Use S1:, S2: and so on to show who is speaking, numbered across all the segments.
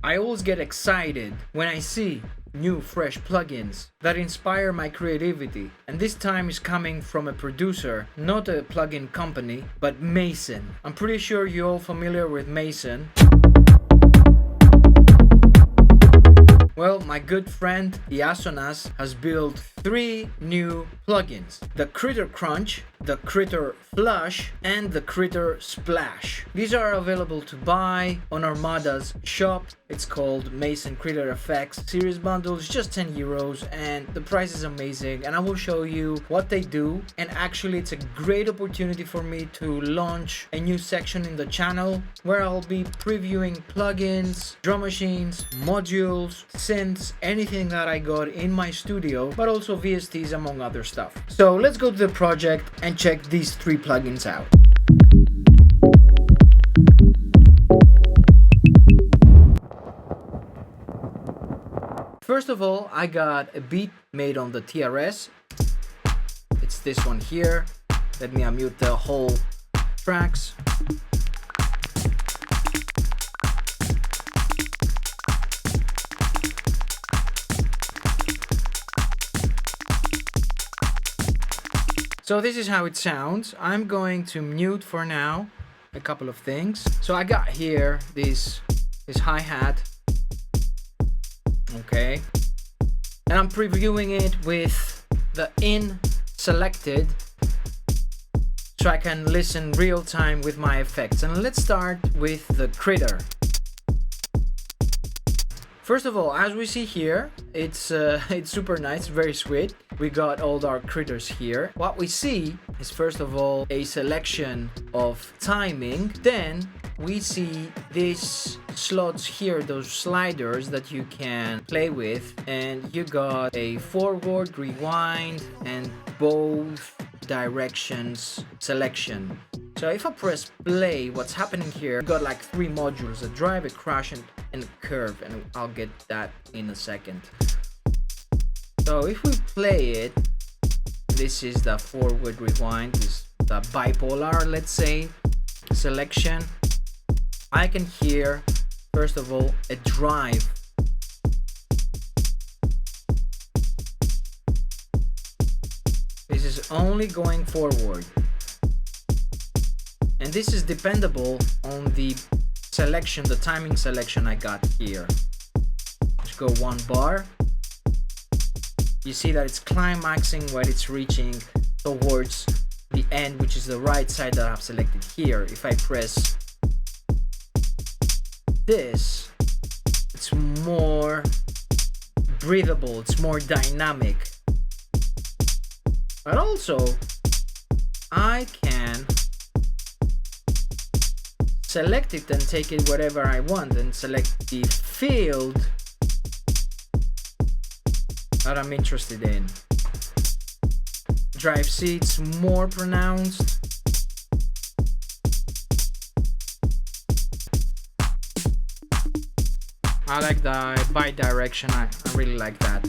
S1: I always get excited when I see new fresh plugins that inspire my creativity, and this time is coming from a producer, not a plugin company, but Mason. I'm pretty sure you're all familiar with Mason. Well, my good friend Iasonas has built 3 new plugins: the Critter Crunch, the Critter Flush, and the Critter Splash. These are available to buy on Armada's shop. It's called Mason Critter Effects Series Bundles, just 10 euros, and the price is amazing, and I will show you what they do. And actually it's a great opportunity for me to launch a new section in the channel where I'll be previewing plugins, drum machines, modules, synths, anything that I got in my studio, but also VSTs among other stuff. So let's go to the project and check these 3 plugins out. First of all, I got a beat made on the TRS. It's this one here. Let me unmute the whole tracks. So this is how it sounds. I'm going to mute for now a couple of things. So I got here this hi-hat. Okay. And I'm previewing it with the in selected so I can listen real time with my effects. And let's start with the critter. First of all, as we see here, it's super nice, very sweet. We got all our critters here. What we see is first of all a selection of timing. Then we see these slots here, those sliders that you can play with, and you got a forward, rewind, and both directions selection. So if I press play, what's happening here, you got like 3 modules: a drive, a crash, and a curve, and I'll get that in a second. So if we play it, this is the forward rewind, this is the bipolar, let's say, selection. I can hear, first of all, a drive. This is only going forward. And this is dependable on the selection, the timing selection I got here. Let's go 1 bar. You see that it's climaxing when it's reaching towards the end, which is the right side that I've selected here. If I press this, it's more breathable, it's more dynamic. But also, I can select it and take it wherever I want and select the field that I'm interested in. Drive C, it's more pronounced. I like the bi-direction, I really like that.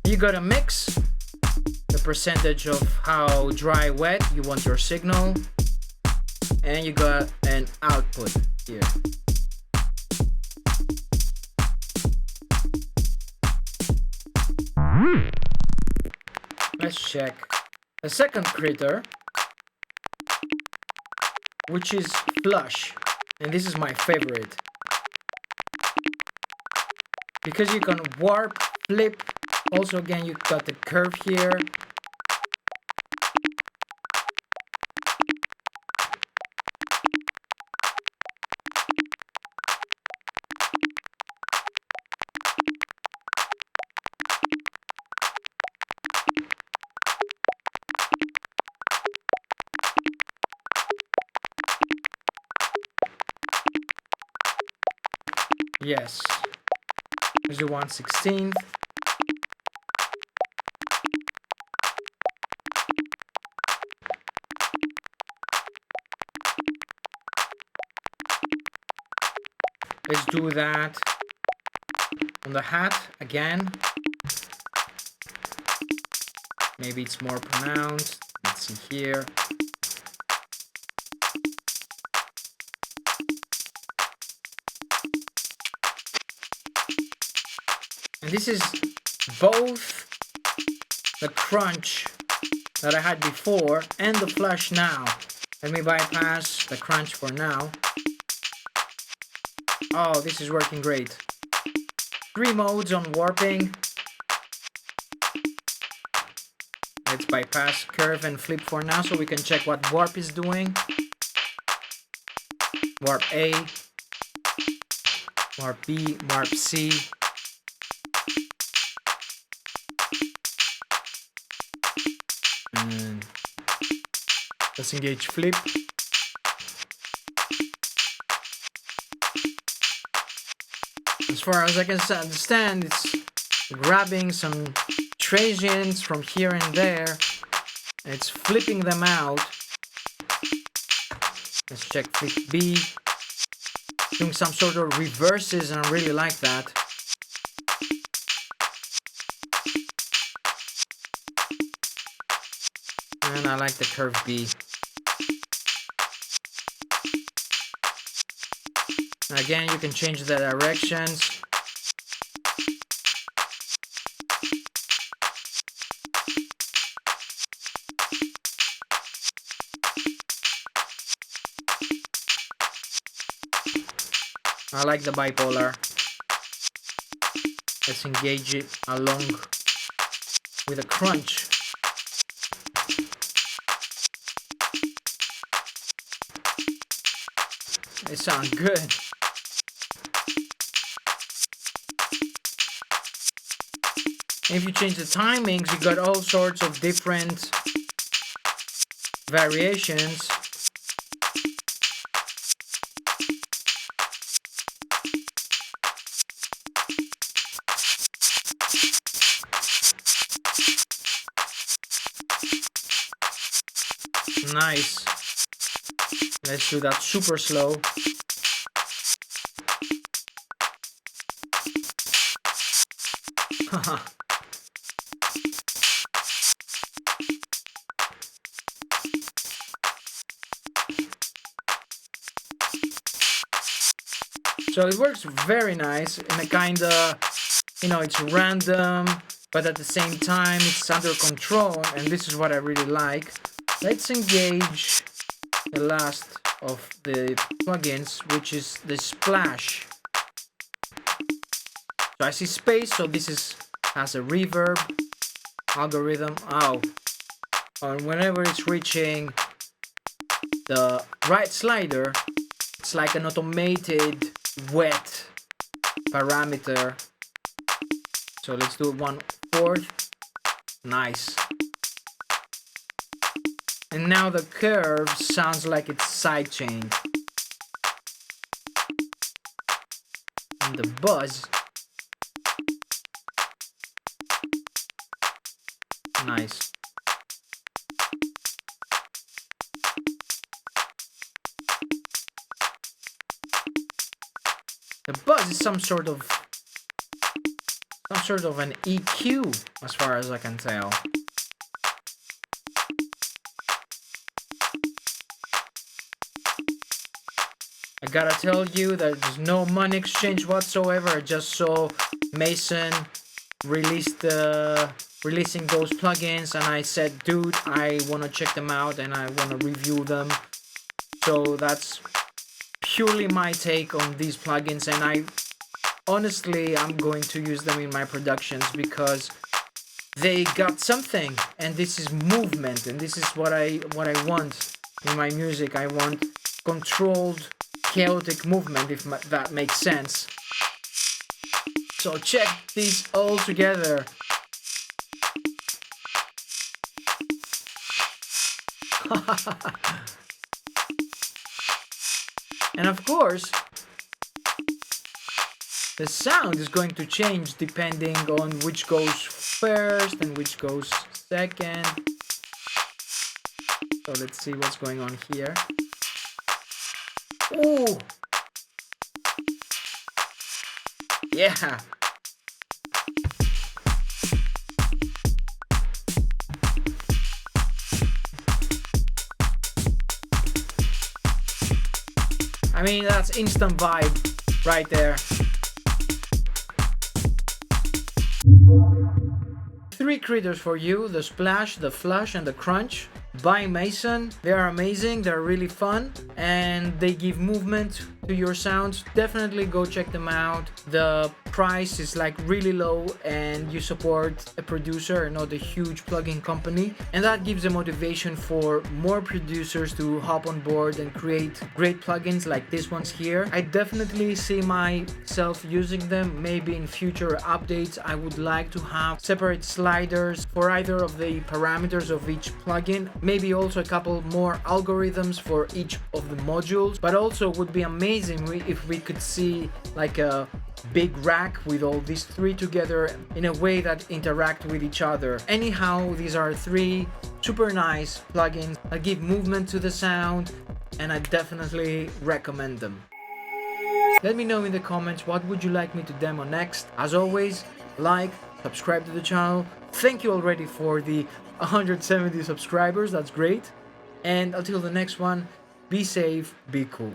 S1: You got a mix, the percentage of how dry, wet you want your signal, and you got an output here. Let's check the second critter, which is flush, and this is my favorite because you can warp, flip. Also, again, you got the curve here. Yes, there's the 1/16. Let's do that on the hat again. Maybe it's more pronounced. Let's see here. And this is both the crunch that I had before and the flash now. Let me bypass the crunch for now. Oh, this is working great. 3 modes on warping. Let's bypass curve and flip for now so we can check what warp is doing. Warp A, warp B, warp C. And let's engage flip. As far as I can understand, it's grabbing some transients from here and there. And it's flipping them out. Let's check flip B. Doing some sort of reverses, and I really like that. And I like the curve B. Again, you can change the directions. I like the bipolar. Let's engage it along with a crunch. They sound good. If you change the timings, you got all sorts of different variations. Nice. Let's do that super slow. Haha. So it works very nice in a kinda, it's random, but at the same time it's under control, and this is what I really like. Let's engage the last of the plugins, which is the splash. So I see space, so this has a reverb algorithm. And whenever it's reaching the right slider, it's like an automated wet parameter. So let's do 1/4. Nice. And now the curve sounds like it's sidechained. And the buzz. Nice. The buzz is some sort of an EQ, as far as I can tell. I gotta tell you that there's no money exchange whatsoever. I just saw Mason releasing those plugins, and I said, dude, I wanna check them out and I wanna review them. So that's purely my take on these plugins, and I'm going to use them in my productions because they got something, and this is movement, and this is what I want in my music. I want controlled, chaotic movement, if that makes sense. So check these all together. And of course, the sound is going to change depending on which goes first and which goes second. So let's see what's going on here. Ooh! Yeah! I mean, that's instant vibe right there. three critters for you: the splash, the flush, and the crunch by Mason. They are amazing, they're really fun, and they give movement to your sounds. Definitely go check them out. The price is like really low, and you support a producer and not a huge plugin company, and that gives a motivation for more producers to hop on board and create great plugins like these ones here. I definitely see myself using them. Maybe in future updates I would like to have separate sliders for either of the parameters of each plugin, maybe also a couple more algorithms for each of the modules. But also would be amazing if we could see like a big rack with all these three together in a way that interact with each other. Anyhow, these are three super nice plugins that give movement to the sound, and I definitely recommend them. Let me know in the comments what would you like me to demo next. As always, like, subscribe to the channel. Thank you already for the 170 subscribers, that's great. And until the next one, be safe, be cool.